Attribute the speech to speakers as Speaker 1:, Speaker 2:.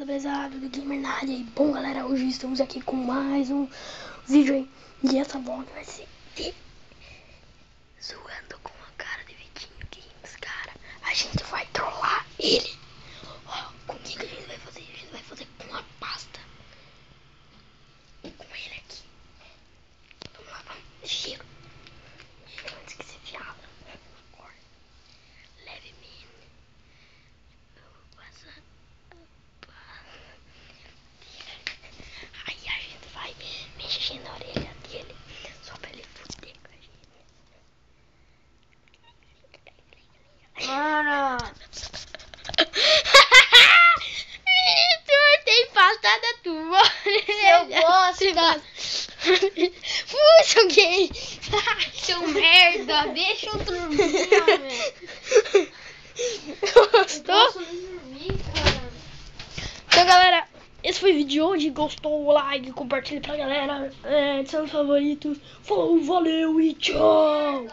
Speaker 1: Fala pesado do Gamer na área. E bom galera, hoje estamos aqui com mais um vídeo aí. E essa vlog vai ser de zoando com a cara de Vitinho Games, cara. A gente vai trollar ele. Ó, com o que a gente vai fazer? A gente vai fazer com uma pasta. Com ele aqui. Vamos lá, vamos. Giro. Giro antes que se fiava. Levemente. Eu vou passar. Aí a gente vai mexer na orelha dele só pra ele fuder com a gente.
Speaker 2: Mano,
Speaker 1: Tu tem passada tua.
Speaker 2: eu gosto.
Speaker 1: Puxa, gay.
Speaker 2: Seu merda, deixa eu dormir, velho.
Speaker 1: Gostou?
Speaker 2: Dormir, cara.
Speaker 1: Então, galera, esse foi o vídeo de hoje. Gostou? Like, compartilhe pra galera. Seus favoritos. Falou, valeu e tchau.